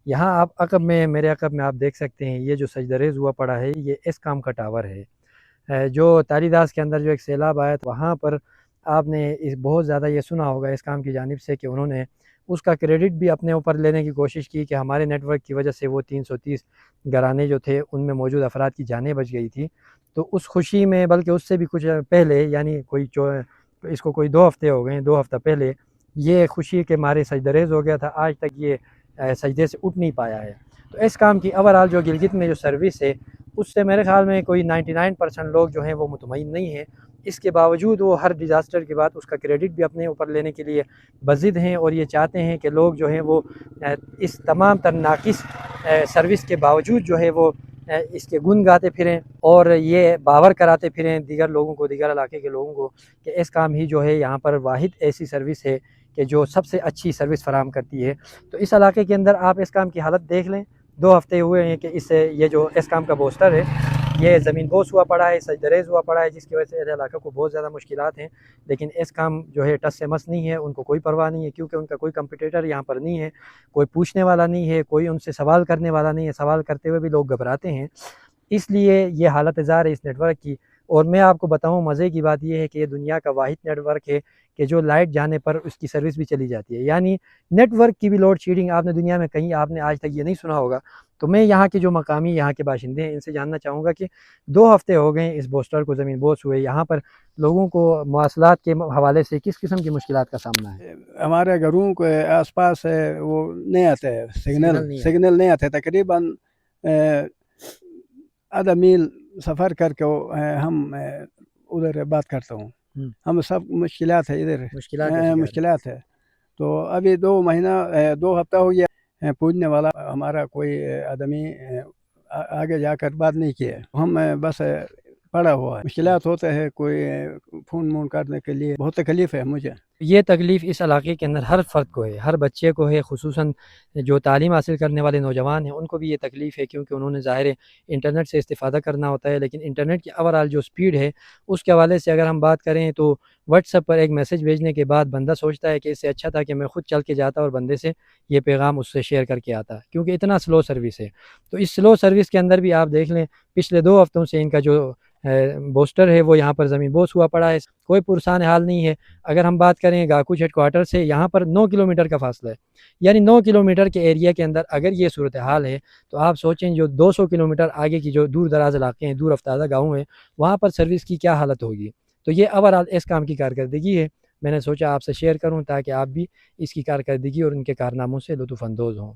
یہاں آپ عقب میں، میرے عقب میں آپ دیکھ سکتے ہیں، یہ جو سجدریز ہوا پڑا ہے یہ اس کام کا ٹاور ہے۔ جو تاری داس کے اندر جو ایک سیلاب آیا تو وہاں پر آپ نے بہت زیادہ یہ سنا ہوگا اس کام کی جانب سے کہ انہوں نے اس کا کریڈٹ بھی اپنے اوپر لینے کی کوشش کی کہ ہمارے نیٹ ورک کی وجہ سے وہ 330 گھرانے جو تھے ان میں موجود افراد کی جانیں بچ گئی تھی۔ تو اس خوشی میں، بلکہ اس سے بھی کچھ پہلے، یعنی اس کو کوئی 2 ہفتے ہو گئے ہیں، 2 ہفتہ پہلے یہ خوشی کے مارے سجدریز ہو گیا تھا، آج تک یہ سجدے سے اٹھ نہیں پایا ہے۔ تو اس کام کی اوورآل جو گلگت میں جو سروس ہے اس سے میرے خیال میں کوئی 99% لوگ جو ہیں وہ مطمئن نہیں ہیں۔ اس کے باوجود وہ ہر ڈیزاسٹر کے بعد اس کا کریڈٹ بھی اپنے اوپر لینے کے لیے بضد ہیں، اور یہ چاہتے ہیں کہ لوگ جو ہیں وہ اس تمام تر ناقص سروس کے باوجود جو ہے وہ اس کے گن گاتے پھریں، اور یہ باور کراتے پھریں دیگر لوگوں کو، دیگر علاقے کے لوگوں کو کہ اس کام ہی جو ہے یہاں پر واحد ایسی سروس ہے کہ جو سب سے اچھی سروس فراہم کرتی ہے۔ تو اس علاقے کے اندر آپ اس کام کی حالت دیکھ لیں، 2 ہفتے ہوئے ہیں کہ یہ جو اس کام کا بوسٹر ہے یہ زمین بوس ہوا پڑا ہے، سجدریز ہوا پڑا ہے، جس کی وجہ سے اس علاقے کو بہت زیادہ مشکلات ہیں۔ لیکن اس کام جو ہے ٹس سے مس نہیں ہے، ان کو کوئی پرواہ نہیں ہے، کیونکہ ان کا کوئی کمپٹیٹر یہاں پر نہیں ہے، کوئی پوچھنے والا نہیں ہے، کوئی ان سے سوال کرنے والا نہیں ہے، سوال کرتے ہوئے بھی لوگ گھبراتے ہیں۔ اس لیے یہ حالت زار ہے اس نیٹ ورک کی۔ اور میں آپ کو بتاؤں، مزے کی بات یہ ہے کہ یہ دنیا کا واحد نیٹ ورک ہے کہ جو لائٹ جانے پر اس کی سروس بھی چلی جاتی ہے، یعنی نیٹ ورک کی بھی لوڈ شیڈنگ آپ نے دنیا میں کہیں آپ نے آج تک یہ نہیں سنا ہوگا۔ تو میں یہاں کے جو مقامی یہاں کے باشندے ہیں ان سے جاننا چاہوں گا کہ 2 ہفتے ہو گئے اس بوسٹر کو زمین بوس ہوئے، یہاں پر لوگوں کو مواصلات کے حوالے سے کس قسم کی مشکلات کا سامنا ہے؟ ہمارے گھروں کے آس پاس وہ نہیں آتے، سگنل نہیں آتے، تقریباً آدھا میل سفر کر کے ہم ادھر بات کرتا ہوں۔ ہم سب مشکلات ہے، ادھر مشکلات ہے۔ تو ابھی 2 مہینہ 2 ہفتہ ہو گیا پوچھنے والا ہمارا کوئی آدمی آگے جا کر بات نہیں کیا۔ ہم بس پڑا ہوا ہے، مشکلات ہوتے ہیں، کوئی فون کرنے کے لیے بہت تکلیف ہے مجھے۔ یہ تکلیف اس علاقے کے اندر ہر فرد کو ہے، ہر بچے کو ہے، خصوصاً جو تعلیم حاصل کرنے والے نوجوان ہیں ان کو بھی یہ تکلیف ہے، کیونکہ انہوں نے ظاہر انٹرنیٹ سے استفادہ کرنا ہوتا ہے۔ لیکن انٹرنیٹ کی اوورآل جو سپیڈ ہے اس کے حوالے سے اگر ہم بات کریں تو واٹس ایپ پر ایک میسج بھیجنے کے بعد بندہ سوچتا ہے کہ اس سے اچھا تھا کہ میں خود چل کے جاتا اور بندے سے یہ پیغام اس سے شیئر کر کے آتا، کیونکہ اتنا سلو سروس ہے۔ تو اس سلو سروس کے اندر بھی آپ دیکھ لیں پچھلے 2 ہفتوں سے ان کا جو بوسٹر ہے وہ یہاں پر زمین بوس ہوا پڑا ہے، کوئی پرسان حال نہیں ہے۔ اگر ہم بات کریں گاکوچ ہیڈ کوارٹر سے یہاں پر 9 کلومیٹر کا فاصلہ ہے، یعنی 9 کلومیٹر کے ایریا کے اندر اگر یہ صورتحال ہے تو آپ سوچیں جو 200 کلومیٹر آگے کی جو دور دراز علاقے ہیں، دور افتادہ گاؤں ہیں، وہاں پر سروس کی کیا حالت ہوگی۔ تو یہ اوورآل اس کام کی کارکردگی ہے، میں نے سوچا آپ سے شیئر کروں تاکہ آپ بھی اس کی کارکردگی اور ان کے کارناموں سے لطف اندوز ہوں۔